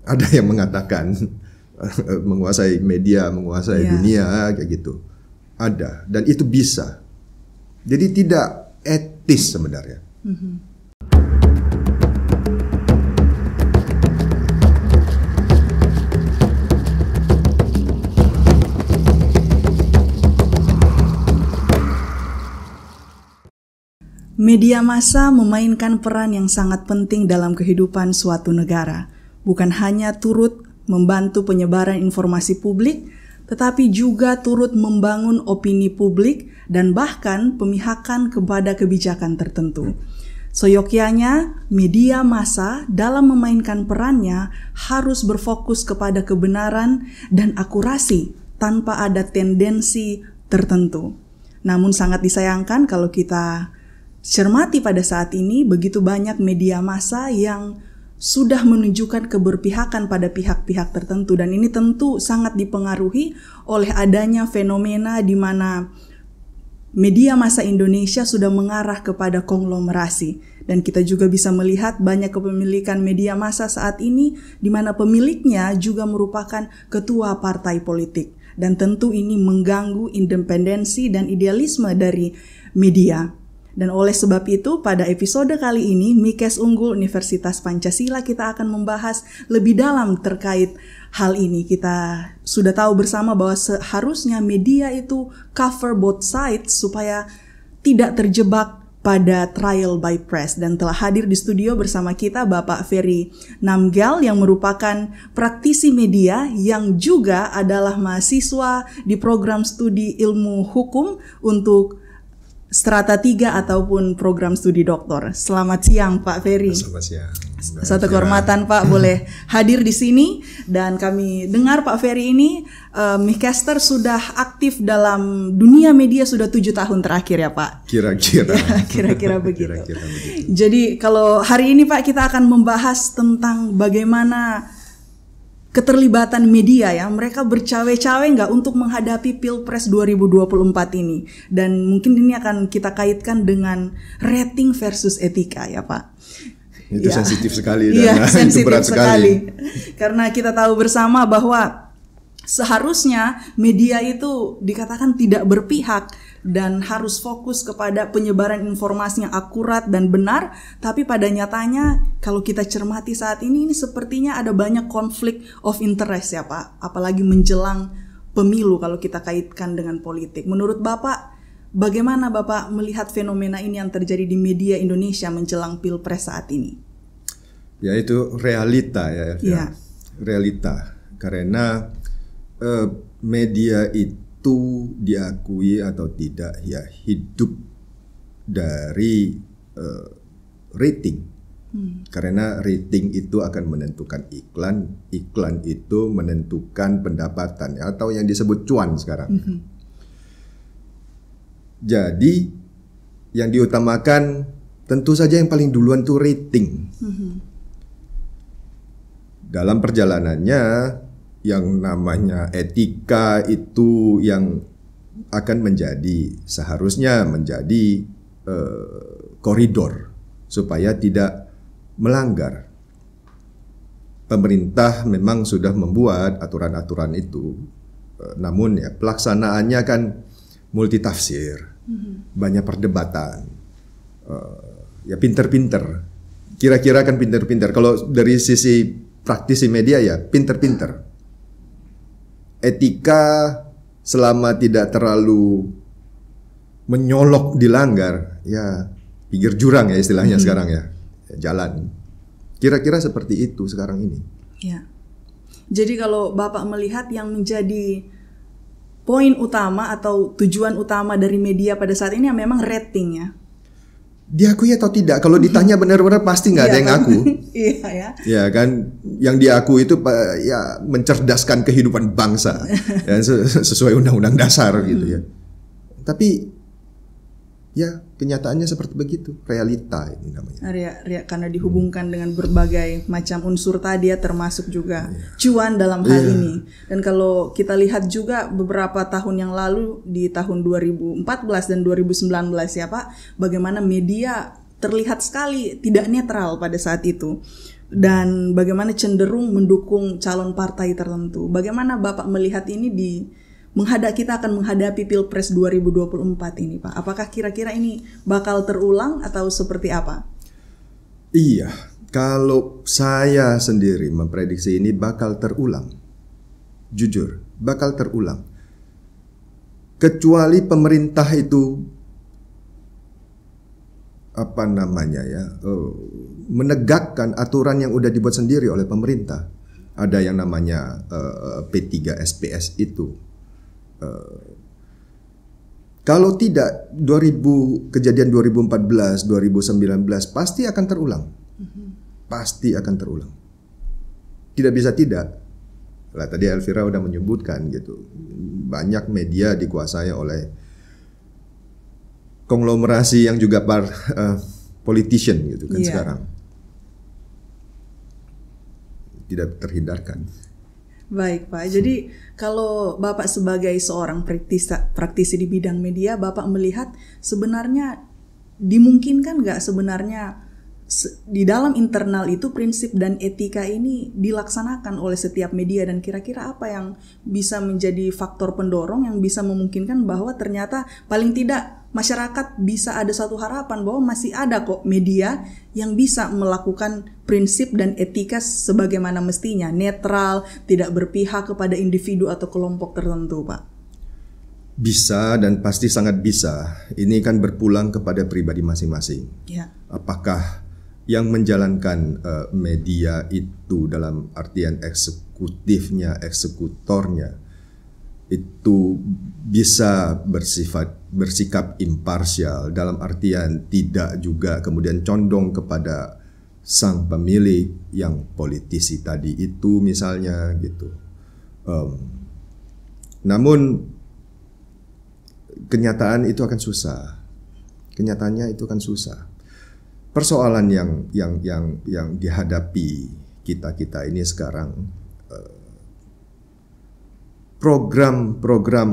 Ada yang mengatakan menguasai media, menguasai dunia kayak gitu. Ada, dan itu bisa. Jadi tidak etis sebenarnya. Media massa memainkan peran yang sangat penting dalam kehidupan suatu negara. Bukan hanya turut membantu penyebaran informasi publik, tetapi juga turut membangun opini publik dan bahkan pemihakan kepada kebijakan tertentu. Seyogyanya, media massa dalam memainkan perannya harus berfokus kepada kebenaran dan akurasi tanpa ada tendensi tertentu. Namun sangat disayangkan kalau kita cermati pada saat ini begitu banyak media massa yang sudah menunjukkan keberpihakan pada pihak-pihak tertentu, dan ini tentu sangat dipengaruhi oleh adanya fenomena di mana media massa Indonesia sudah mengarah kepada konglomerasi, dan kita juga bisa melihat banyak kepemilikan media massa saat ini di mana pemiliknya juga merupakan ketua partai politik, dan tentu ini mengganggu independensi dan idealisme dari media. Dan oleh sebab itu, pada episode kali ini, Mikes Unggul Universitas Pancasila, kita akan membahas lebih dalam terkait hal ini. Kita sudah tahu bersama bahwa seharusnya media itu cover both sides supaya tidak terjebak pada trial by press. Dan telah hadir di studio bersama kita Bapak Ferry Namgyal yang merupakan praktisi media yang juga adalah mahasiswa di program studi ilmu hukum untuk Strata 3 ataupun program studi doktor. Selamat siang Pak Ferry. Selamat siang. Satu kehormatan Pak boleh hadir di sini, dan kami dengar Pak Ferry ini Mikester sudah aktif dalam dunia media sudah 7 tahun terakhir ya Pak. Kira-kira begitu. Jadi kalau hari ini Pak kita akan membahas tentang bagaimana keterlibatan media ya, mereka bercawe-cawe nggak untuk menghadapi Pilpres 2024 ini, dan mungkin ini akan kita kaitkan dengan rating versus etika ya Pak. Itu sensitif sekali dan sensitif itu berat sekali. Karena kita tahu bersama bahwa seharusnya media itu dikatakan tidak berpihak dan harus fokus kepada penyebaran informasi yang akurat dan benar, tapi pada nyatanya kalau kita cermati saat ini sepertinya ada banyak konflik of interest ya Pak, apalagi menjelang pemilu kalau kita kaitkan dengan politik. Menurut Bapak, bagaimana Bapak melihat fenomena ini yang terjadi di media Indonesia menjelang Pilpres saat ini? Ya itu realita ya. Realita, karena media itu diakui atau tidak ya hidup dari rating. Karena rating itu akan menentukan iklan, iklan itu menentukan pendapatan atau yang disebut cuan sekarang. Jadi yang diutamakan tentu saja yang paling duluan itu rating. Dalam perjalanannya yang namanya etika itu yang akan seharusnya menjadi koridor supaya tidak melanggar. Pemerintah memang sudah membuat aturan-aturan itu, namun ya pelaksanaannya kan multitafsir, banyak perdebatan. Ya pinter-pinter, kira-kira kan pinter-pinter. Kalau dari sisi praktisi media ya pinter-pinter. Etika selama tidak terlalu menyolok dilanggar, ya pinggir jurang ya istilahnya sekarang ya, jalan. Kira-kira seperti itu sekarang ini. Ya. Jadi kalau Bapak melihat yang menjadi poin utama atau tujuan utama dari media pada saat ini memang rating ya. Diakui atau tidak? Kalau ditanya benar-benar pasti nggak ada yang ngaku. Iya ya. Ya kan, yang diakui itu ya mencerdaskan kehidupan bangsa, ya, sesuai undang-undang dasar gitu ya. Tapi ya kenyataannya seperti begitu, realita ini namanya. Karena dihubungkan dengan berbagai macam unsur tadi ya, termasuk juga cuan dalam hal ini. Dan kalau kita lihat juga beberapa tahun yang lalu di tahun 2014 dan 2019 ya Pak, bagaimana media terlihat sekali tidak netral pada saat itu. dan bagaimana cenderung mendukung calon partai tertentu. Bagaimana Bapak melihat ini kita akan menghadapi Pilpres 2024 ini, Pak? Apakah kira-kira ini bakal terulang atau seperti apa? Iya, kalau saya sendiri memprediksi ini bakal terulang. Jujur, bakal terulang. Kecuali pemerintah itu menegakkan aturan yang udah dibuat sendiri oleh pemerintah. Ada yang namanya P3 SPS itu. Kalau tidak, kejadian 2014, 2019 pasti akan terulang. Pasti akan terulang. Tidak bisa tidak. Lah tadi Elvira udah menyebutkan gitu. Banyak media dikuasai oleh konglomerasi yang juga politician gitu kan sekarang. Tidak terhindarkan. Baik Pak, jadi kalau Bapak sebagai seorang praktisi di bidang media, Bapak melihat sebenarnya dimungkinkan nggak sebenarnya di dalam internal itu prinsip dan etika ini dilaksanakan oleh setiap media, dan kira-kira apa yang bisa menjadi faktor pendorong yang bisa memungkinkan bahwa ternyata paling tidak masyarakat bisa ada satu harapan bahwa masih ada kok media yang bisa melakukan prinsip dan etika sebagaimana mestinya, netral, tidak berpihak kepada individu atau kelompok tertentu, Pak? Bisa dan pasti sangat bisa. Ini kan berpulang kepada pribadi masing-masing. Ya. Apakah yang menjalankan media itu dalam artian eksekutifnya, eksekutornya itu bisa bersikap imparsial dalam artian tidak juga kemudian condong kepada sang pemilik yang politisi tadi itu misalnya gitu. Namun kenyataan itu akan susah. Kenyataannya itu akan susah. Persoalan yang dihadapi kita ini sekarang, program-program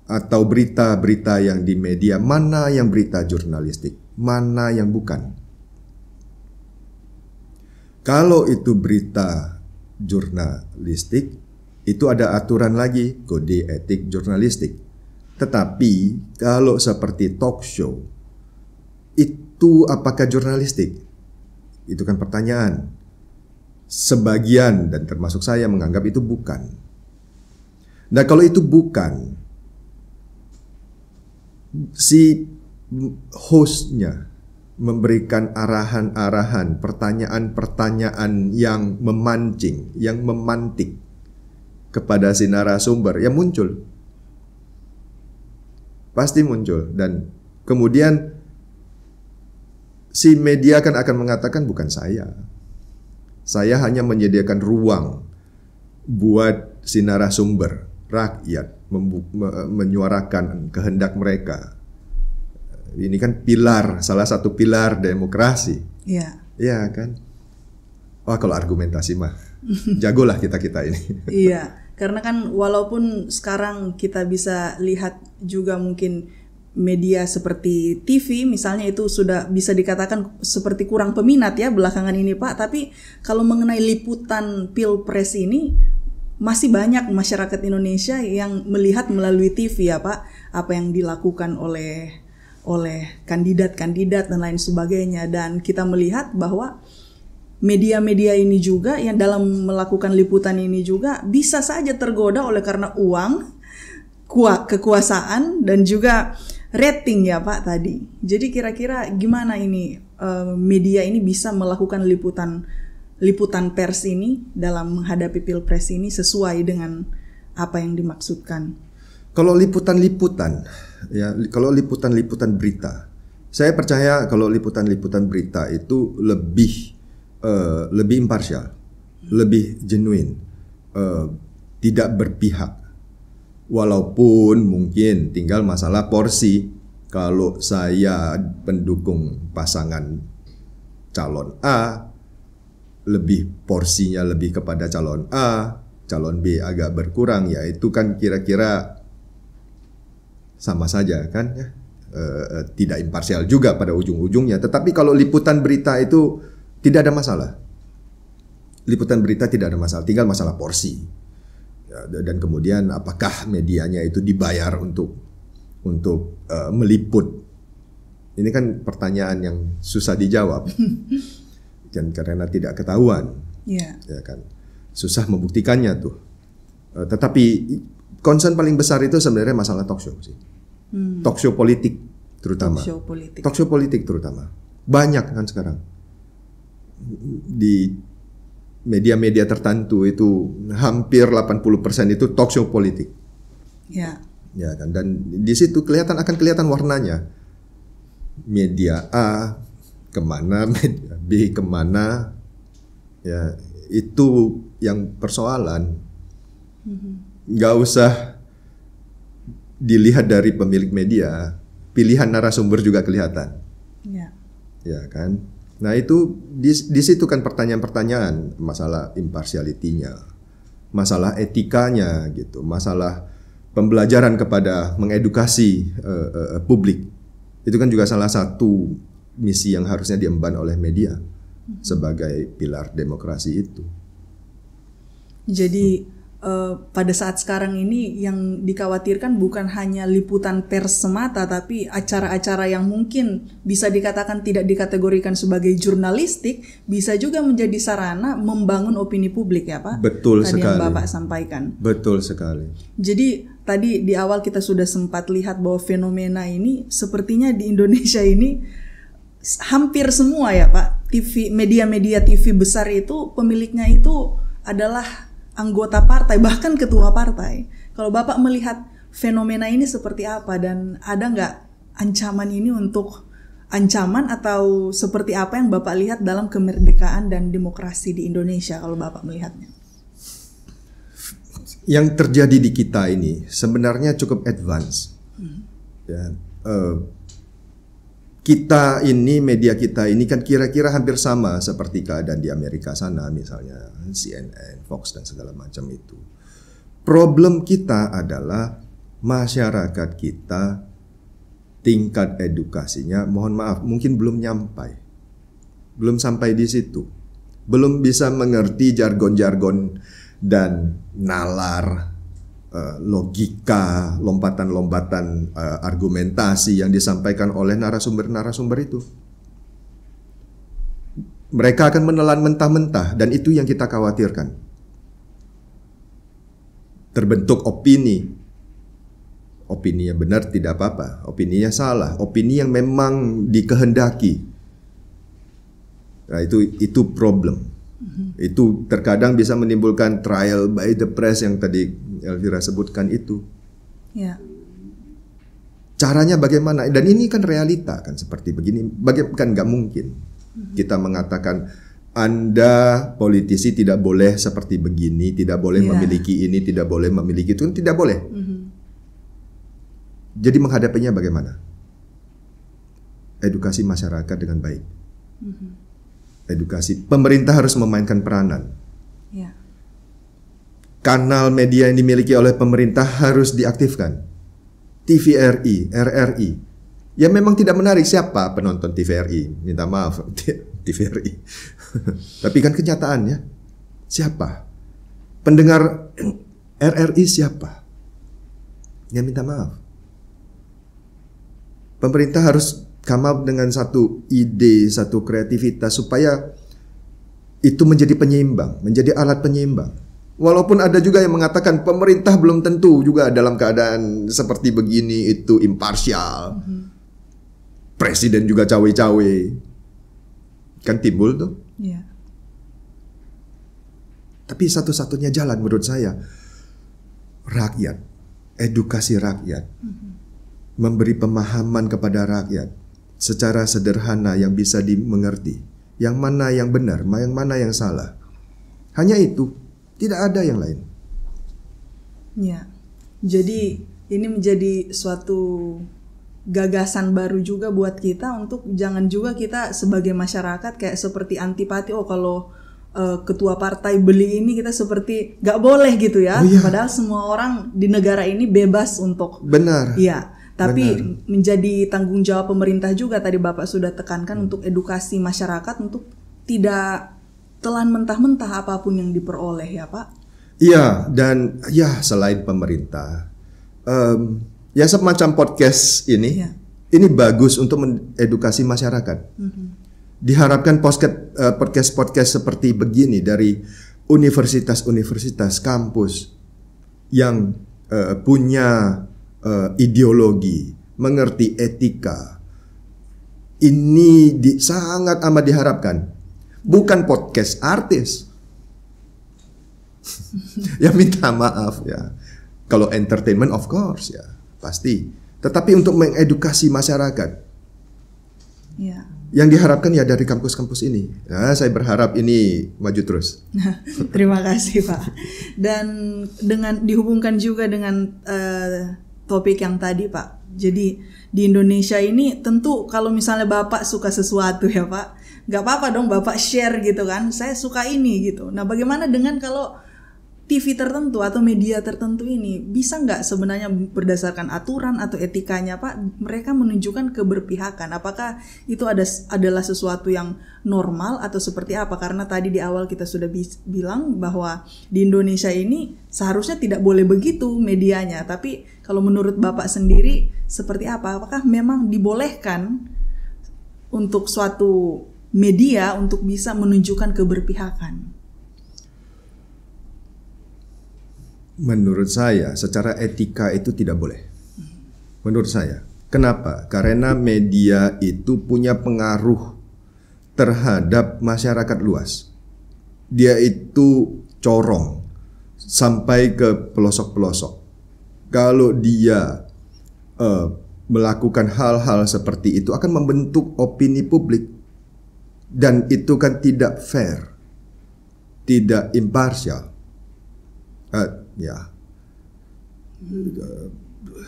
atau berita-berita yang di media, mana yang berita jurnalistik, mana yang bukan. Kalau itu berita jurnalistik, itu ada aturan lagi, kode etik jurnalistik. Tetapi kalau seperti talk show, itu apakah jurnalistik? Itu kan pertanyaan. Sebagian dan termasuk saya menganggap itu bukan. Nah kalau itu bukan, si hostnya memberikan arahan-arahan, pertanyaan-pertanyaan yang memancing, yang memantik kepada si narasumber, yang muncul. Pasti muncul. Dan kemudian si media akan mengatakan bukan saya. Saya hanya menyediakan ruang buat si narasumber, rakyat, menyuarakan kehendak mereka. Ini kan salah satu pilar demokrasi. Iya. Iya kan? Wah kalau argumentasi mah, jagolah kita ini. Iya, karena kan walaupun sekarang kita bisa lihat juga mungkin media seperti TV misalnya itu sudah bisa dikatakan seperti kurang peminat ya belakangan ini Pak. Tapi kalau mengenai liputan Pilpres ini masih banyak masyarakat Indonesia yang melihat melalui TV ya Pak, apa yang dilakukan oleh kandidat-kandidat dan lain sebagainya. Dan kita melihat bahwa media-media ini juga yang dalam melakukan liputan ini juga bisa saja tergoda oleh karena uang, kekuasaan dan juga rating ya Pak tadi. Jadi kira-kira gimana ini media ini bisa melakukan liputan pers ini dalam menghadapi Pilpres ini sesuai dengan apa yang dimaksudkan? Kalau liputan-liputan berita, saya percaya kalau liputan-liputan berita itu lebih imparsial, lebih genuine, tidak berpihak. Walaupun mungkin tinggal masalah porsi. Kalau saya pendukung pasangan calon A, porsinya lebih kepada calon A, calon B agak berkurang, ya itu kan kira-kira sama saja kan ya. Tidak imparsial juga pada ujung-ujungnya. Tetapi kalau liputan berita itu tidak ada masalah. liputan berita tidak ada masalah, tinggal masalah porsi. Ya, dan kemudian apakah medianya itu dibayar untuk meliput? Ini kan pertanyaan yang susah dijawab, dan karena tidak ketahuan, ya kan, susah membuktikannya tuh. Tetapi concern paling besar itu sebenarnya masalah talk show sih, talk show politik terutama, talk show politik terutama. Banyak kan sekarang di media-media tertentu itu hampir 80% itu talk show politik. Ya kan, dan di situ akan kelihatan warnanya. Media A kemana, media B kemana, ya itu yang persoalan. Nggak usah dilihat dari pemilik media, pilihan narasumber juga kelihatan. Ya kan. Nah itu di situ kan pertanyaan-pertanyaan, masalah imparsialitinya, masalah etikanya gitu, masalah pembelajaran kepada mengedukasi publik. Itu kan juga salah satu misi yang harusnya diemban oleh media sebagai pilar demokrasi itu. Jadi pada saat sekarang ini yang dikhawatirkan bukan hanya liputan pers semata, tapi acara-acara yang mungkin bisa dikatakan tidak dikategorikan sebagai jurnalistik bisa juga menjadi sarana membangun opini publik, ya Pak? Betul sekali. Yang Bapak sampaikan. Betul sekali. Jadi tadi di awal kita sudah sempat lihat bahwa fenomena ini sepertinya di Indonesia ini hampir semua ya Pak, media-media TV besar itu pemiliknya itu adalah anggota partai, bahkan ketua partai. Kalau Bapak melihat fenomena ini seperti apa, dan ada nggak ancaman ini untuk ancaman atau seperti apa yang Bapak lihat dalam kemerdekaan dan demokrasi di Indonesia kalau Bapak melihatnya? Yang terjadi di kita ini sebenarnya cukup advance. Ya, kita ini, media kita ini kan kira-kira hampir sama seperti keadaan di Amerika sana, misalnya CNN, Fox dan segala macam itu. Problem kita adalah masyarakat kita tingkat edukasinya, mohon maaf, mungkin belum sampai di situ, belum bisa mengerti jargon-jargon dan nalar, logika, lompatan-lompatan argumentasi yang disampaikan oleh narasumber-narasumber itu. Mereka akan menelan mentah-mentah, dan itu yang kita khawatirkan. Terbentuk opini. Opininya benar tidak apa-apa, opininya salah, opini yang memang dikehendaki. Nah, itu problem. Itu terkadang bisa menimbulkan trial by the press yang tadi Elvira sebutkan itu. Ya. Caranya bagaimana? Dan ini kan realita kan seperti begini. Kan nggak mungkin kita mengatakan Anda politisi tidak boleh seperti begini, tidak boleh memiliki ini, tidak boleh memiliki itu, tidak boleh. Jadi menghadapinya bagaimana? Edukasi masyarakat dengan baik. Edukasi, pemerintah harus memainkan peranan. Ya. Kanal media yang dimiliki oleh pemerintah harus diaktifkan. TVRI, RRI. Ya memang tidak menarik siapa penonton TVRI, minta maaf TVRI. Tapi kan kenyataannya siapa? Pendengar RRI siapa? Ya minta maaf. Pemerintah harus come up dengan satu ide, satu kreativitas supaya itu menjadi penyeimbang, menjadi alat penyeimbang. Walaupun ada juga yang mengatakan pemerintah belum tentu juga dalam keadaan seperti begini itu imparsial. Presiden juga cawe-cawe. Kan timbul tuh. Yeah. Tapi satu-satunya jalan menurut saya rakyat, edukasi rakyat, memberi pemahaman kepada rakyat secara sederhana yang bisa dimengerti. Yang mana yang benar, yang mana yang salah. Hanya itu, tidak ada yang lain. Ya, jadi ini menjadi suatu gagasan baru juga buat kita untuk jangan juga kita sebagai masyarakat kayak seperti antipati. Oh kalau ketua partai beli ini kita seperti gak boleh gitu ya. Oh, iya. Padahal semua orang di negara ini bebas untuk. Benar. Iya. Tapi menjadi tanggung jawab pemerintah juga tadi Bapak sudah tekankan untuk edukasi masyarakat untuk tidak telan mentah-mentah apapun yang diperoleh ya Pak. Iya, dan ya selain pemerintah, ya semacam podcast ini, ini bagus untuk mengedukasi masyarakat. Diharapkan podcast seperti begini dari universitas-universitas, kampus yang punya ideologi, mengerti etika. Ini sangat amat diharapkan. Bukan podcast artis. Ya minta maaf ya. Kalau entertainment of course ya, pasti. Tetapi untuk mengedukasi masyarakat. Ya. Yang diharapkan ya dari kampus-kampus ini. Nah, saya berharap ini maju terus. Terima kasih Pak. Dan dihubungkan juga dengan topik yang tadi Pak. Jadi di Indonesia ini tentu kalau misalnya Bapak suka sesuatu ya Pak, nggak apa-apa dong Bapak share gitu kan, saya suka ini gitu. Nah bagaimana dengan kalau TV tertentu atau media tertentu ini bisa nggak sebenarnya berdasarkan aturan atau etikanya Pak, mereka menunjukkan keberpihakan? Apakah itu adalah sesuatu yang normal atau seperti apa? Karena tadi di awal kita sudah bilang bahwa di Indonesia ini seharusnya tidak boleh begitu medianya. Tapi kalau menurut Bapak sendiri seperti apa? Apakah memang dibolehkan untuk suatu media untuk bisa menunjukkan keberpihakan? Menurut saya, secara etika itu tidak boleh. Menurut saya. Kenapa? Karena media itu punya pengaruh terhadap masyarakat luas. Dia itu corong sampai ke pelosok-pelosok. Kalau dia melakukan hal-hal seperti itu akan membentuk opini publik. Dan itu kan tidak fair, tidak imparsial. Ya,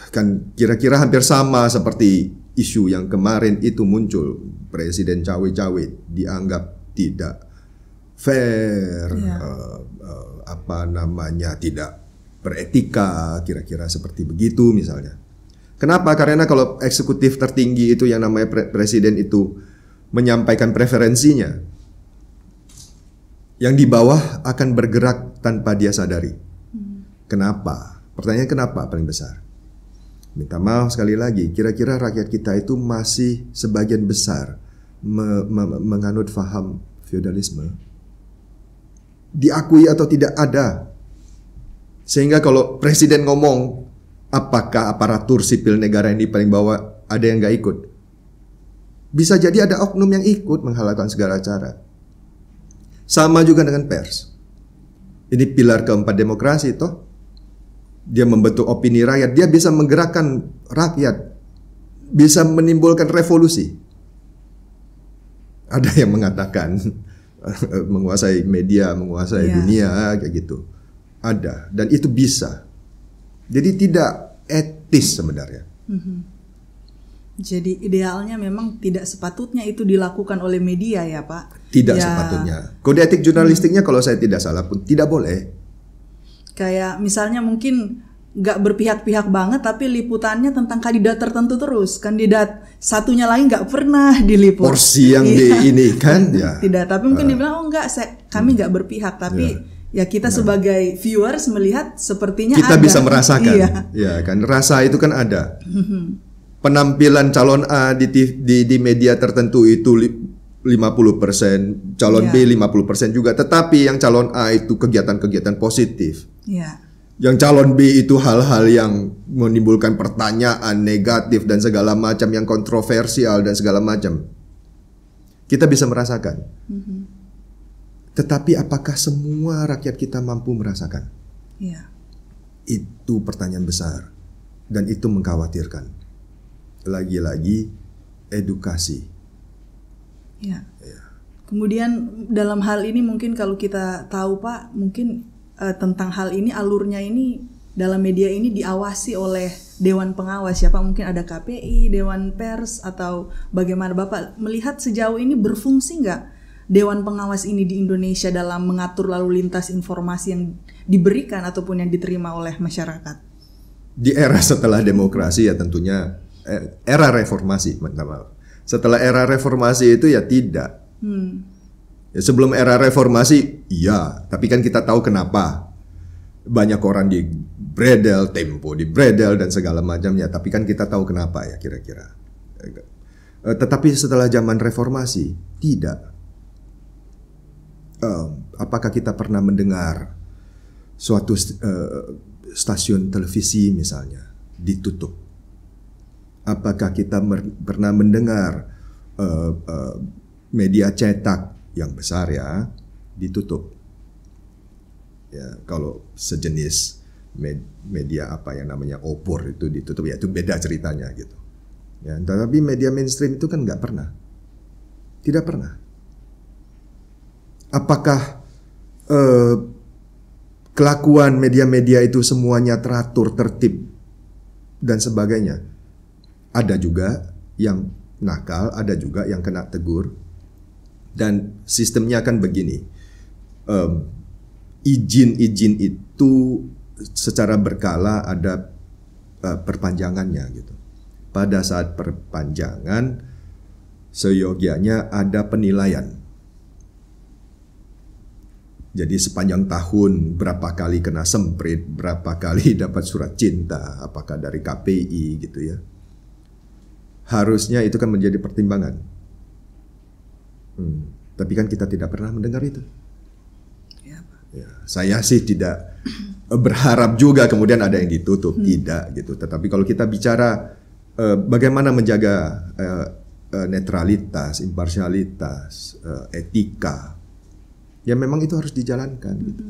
kan kira-kira hampir sama seperti isu yang kemarin itu muncul, Presiden cawe-cawe dianggap tidak fair, tidak beretika, kira-kira seperti begitu misalnya. Kenapa? Karena kalau eksekutif tertinggi itu yang namanya presiden itu menyampaikan preferensinya, yang di bawah akan bergerak tanpa dia sadari. Kenapa? Pertanyaan kenapa paling besar? Minta maaf sekali lagi, kira-kira rakyat kita itu masih sebagian besar menganut faham feodalisme? Diakui atau tidak ada. Sehingga kalau presiden ngomong, apakah aparatur sipil negara ini paling bawah ada yang gak ikut? Bisa jadi ada oknum yang ikut menghalalkan segala cara. Sama juga dengan pers. Ini pilar keempat demokrasi toh. Dia membentuk opini rakyat, dia bisa menggerakkan rakyat, bisa menimbulkan revolusi. Ada yang mengatakan menguasai media, menguasai dunia kayak gitu. Ada, dan itu bisa. Jadi tidak etis sebenarnya. Jadi idealnya memang tidak sepatutnya itu dilakukan oleh media ya Pak? Tidak sepatutnya. Kode etik jurnalistiknya kalau saya tidak salah pun tidak boleh. Kayak misalnya mungkin nggak berpihak-pihak banget tapi liputannya tentang kandidat tertentu terus. Kandidat satunya lagi nggak pernah diliput. Porsi yang di ini kan ya. Tidak, tapi mungkin dibilang enggak, kami nggak berpihak. Tapi ya kita sebagai viewers melihat sepertinya kita ada. bisa merasakan. Ya kan, rasa itu kan ada. Penampilan calon A di media tertentu itu 50%, calon B 50% juga. Tetapi yang calon A itu kegiatan-kegiatan positif. Yang calon B itu hal-hal yang menimbulkan pertanyaan negatif dan segala macam, yang kontroversial dan segala macam. Kita bisa merasakan. Tetapi apakah semua rakyat kita mampu merasakan? Itu pertanyaan besar. Dan itu mengkhawatirkan. Lagi-lagi edukasi. Kemudian dalam hal ini mungkin kalau kita tahu Pak, mungkin tentang hal ini, alurnya ini dalam media ini diawasi oleh Dewan Pengawas ya Pak. Mungkin ada KPI, Dewan Pers, atau bagaimana Bapak melihat sejauh ini berfungsi nggak Dewan Pengawas ini di Indonesia dalam mengatur lalu lintas informasi yang diberikan ataupun yang diterima oleh masyarakat? Di era setelah demokrasi ya tentunya era reformasi, maaf. Setelah era reformasi itu ya tidak. Ya, sebelum era reformasi, iya. Tapi kan kita tahu kenapa. Banyak orang di bredel, Tempo di bredel dan segala macamnya. Tapi kan kita tahu kenapa ya kira-kira. Tetapi setelah zaman reformasi, tidak. Apakah kita pernah mendengar suatu stasiun televisi misalnya ditutup? Apakah kita pernah mendengar media cetak yang besar ya ditutup? Ya, kalau sejenis media apa yang namanya opor itu ditutup, ya itu beda ceritanya gitu. Ya, tapi media mainstream itu kan nggak pernah, tidak pernah. Apakah kelakuan media-media itu semuanya teratur, tertib dan sebagainya? Ada juga yang nakal, ada juga yang kena tegur. Dan sistemnya kan begini, izin-izin itu secara berkala ada perpanjangannya gitu. Pada saat perpanjangan, seyogianya ada penilaian. Jadi sepanjang tahun berapa kali kena semprit, berapa kali dapat surat cinta, apakah dari KPI gitu ya. Harusnya itu kan menjadi pertimbangan. Tapi kan kita tidak pernah mendengar itu. Ya, saya sih tidak berharap juga kemudian ada yang ditutup, tidak gitu. Tetapi kalau kita bicara bagaimana menjaga netralitas, imparsialitas, etika, ya memang itu harus dijalankan. Gitu.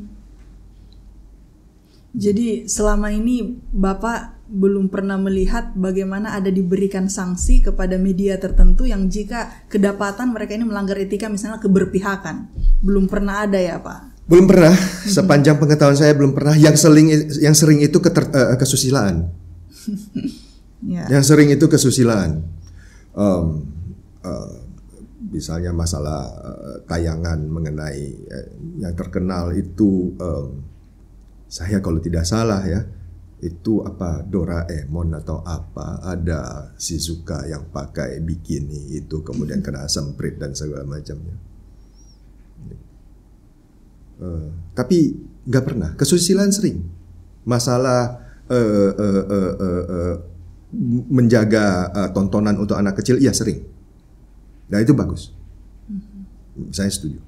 Jadi selama ini Bapak belum pernah melihat bagaimana ada diberikan sanksi kepada media tertentu yang jika kedapatan mereka ini melanggar etika, misalnya keberpihakan. Belum pernah ada ya Pak? Belum pernah, sepanjang pengetahuan saya belum pernah. Yang sering itu kesusilaan. Ya. Yang sering itu kesusilaan. Misalnya masalah tayangan mengenai yang terkenal itu, saya kalau tidak salah ya, itu apa Doraemon atau apa, ada Shizuka yang pakai bikini itu kemudian kena semprit dan segala macamnya. Tapi nggak pernah kesusilaan sering. Masalah menjaga tontonan untuk anak kecil, iya sering. Nah itu bagus. Saya setuju.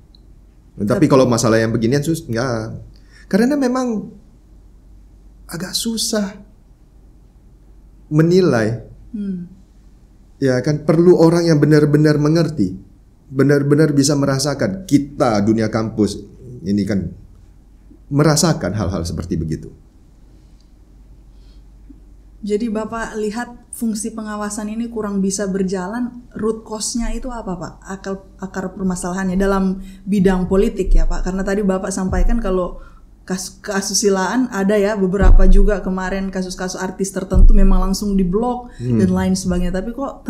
Tapi kalau masalah yang beginian nggak. Karena memang agak susah menilai. Ya kan, perlu orang yang benar-benar mengerti, benar-benar bisa merasakan. Kita dunia kampus ini kan merasakan hal-hal seperti begitu. Jadi Bapak lihat fungsi pengawasan ini kurang bisa berjalan, root cause-nya itu apa Pak? Akar permasalahannya dalam bidang politik ya Pak? Karena tadi Bapak sampaikan kalau keasusilaan ada ya, beberapa juga kemarin kasus-kasus artis tertentu memang langsung diblok dan lain sebagainya. Tapi kok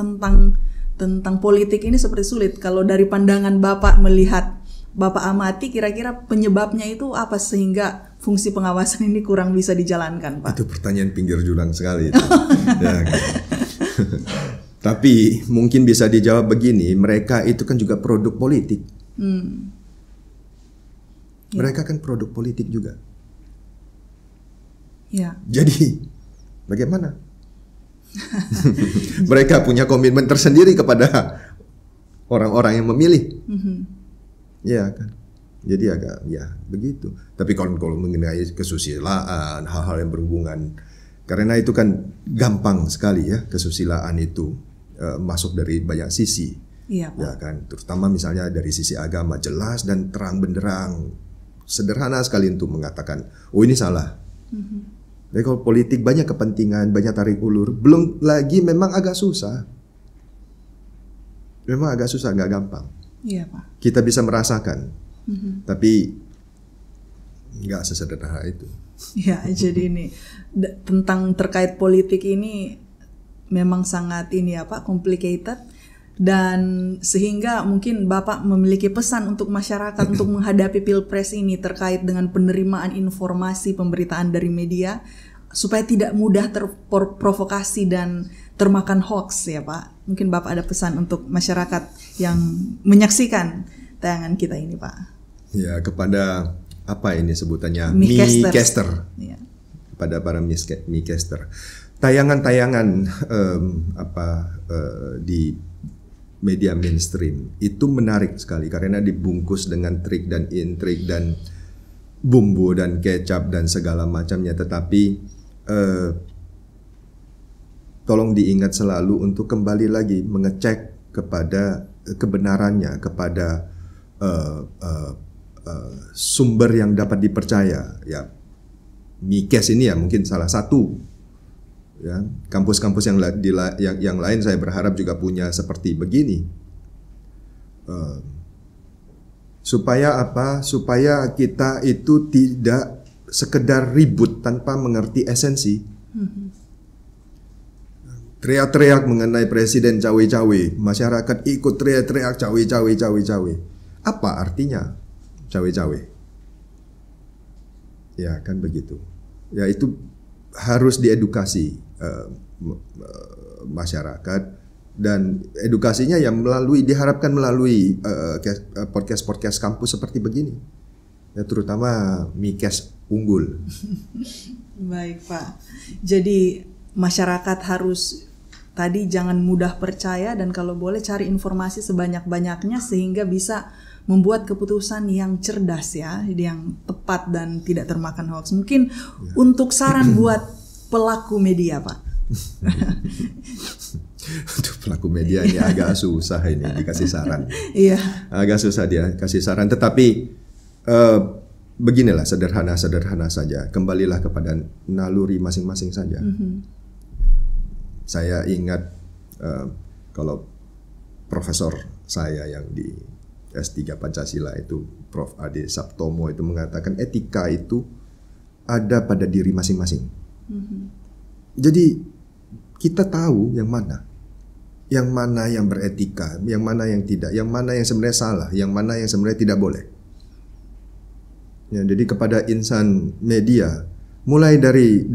tentang politik ini seperti sulit. Kalau dari pandangan Bapak melihat, Bapak amati, kira-kira penyebabnya itu apa sehingga fungsi pengawasan ini kurang bisa dijalankan, Pak? Itu pertanyaan pinggir jurang sekali itu. Ya, gitu. Tapi mungkin bisa dijawab begini, mereka itu kan juga produk politik. Mereka kan produk politik juga. Ya. Jadi bagaimana? Mereka punya komitmen tersendiri kepada orang-orang yang memilih. Ya kan. Jadi agak ya begitu. Tapi kalau mengenai kesusilaan, hal-hal yang berhubungan, karena itu kan gampang sekali ya, kesusilaan itu masuk dari banyak sisi. Iya, Pak. Ya kan, terutama misalnya dari sisi agama, jelas dan terang benderang, sederhana sekali untuk mengatakan, oh ini salah. Tapi kalau politik banyak kepentingan, banyak tarik ulur, belum lagi memang agak susah. Memang agak susah, nggak gampang. Iya, Pak. Kita bisa merasakan, tapi nggak sesederhana itu. Ya, jadi ini tentang terkait politik ini memang sangat ini ya Pak, complicated, dan sehingga mungkin Bapak memiliki pesan untuk masyarakat untuk menghadapi Pilpres ini terkait dengan penerimaan informasi pemberitaan dari media supaya tidak mudah terprovokasi dan termakan hoax ya Pak. Mungkin Bapak ada pesan untuk masyarakat yang menyaksikan tayangan kita ini, Pak? Ya, kepada apa ini sebutannya? Micaster. Ya. Kepada para Micaster. Tayangan-tayangan di media mainstream itu menarik sekali karena dibungkus dengan trik dan intrik dan bumbu dan kecap dan segala macamnya. Tetapi tolong diingat selalu untuk kembali lagi mengecek kepada kebenarannya, kepada sumber yang dapat dipercaya. Ya, Mikes ini ya mungkin salah satu. Ya, kampus-kampus yang lain saya berharap juga punya seperti begini. Supaya apa? Supaya kita itu tidak sekedar ribut tanpa mengerti esensi. Teriak-teriak mengenai presiden cawe-cawe, masyarakat ikut teriak-teriak cawe-cawe. Apa artinya cawe-cawe? Ya kan begitu. Ya itu harus diedukasi masyarakat, dan edukasinya yang diharapkan melalui podcast kampus seperti begini. Ya, terutama Mikes unggul. Baik, Pak. Jadi masyarakat harus tadi jangan mudah percaya dan kalau boleh cari informasi sebanyak-banyaknya sehingga bisa membuat keputusan yang cerdas ya, yang tepat dan tidak termakan hoax. Mungkin untuk saran buat pelaku media, Pak. Untuk pelaku media ini agak susah ini dikasih saran. Iya. Agak susah dia kasih saran, tetapi beginilah sederhana saja. Kembalilah kepada naluri masing-masing saja. Saya ingat kalau profesor saya yang di S3 Pancasila itu, Prof. Ade Saptomo itu mengatakan etika itu ada pada diri masing-masing. Jadi kita tahu yang mana yang beretika, yang mana yang tidak, yang mana yang sebenarnya salah, yang mana yang sebenarnya tidak boleh. Ya, jadi kepada insan media, mulai dari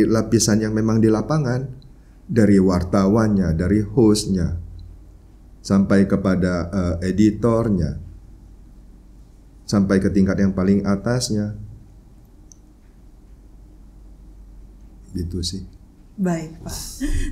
lapisan yang memang di lapangan, dari wartawannya, dari hostnya, sampai kepada editornya, sampai ke tingkat yang paling atasnya. Gitu sih. Baik, Pak.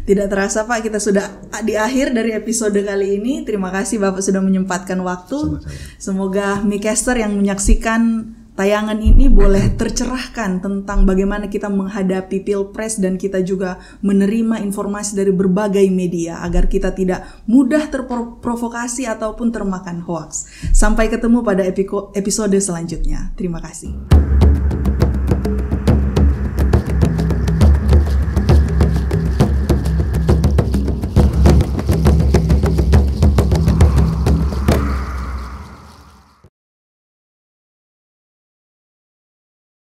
Tidak terasa, Pak, kita sudah di akhir dari episode kali ini. Terima kasih Bapak sudah menyempatkan waktu. Sama-sama. Semoga Micaster yang menyaksikan tayangan ini boleh tercerahkan tentang bagaimana kita menghadapi Pilpres dan kita juga menerima informasi dari berbagai media agar kita tidak mudah terprovokasi ataupun termakan hoaks. Sampai ketemu pada episode selanjutnya. Terima kasih.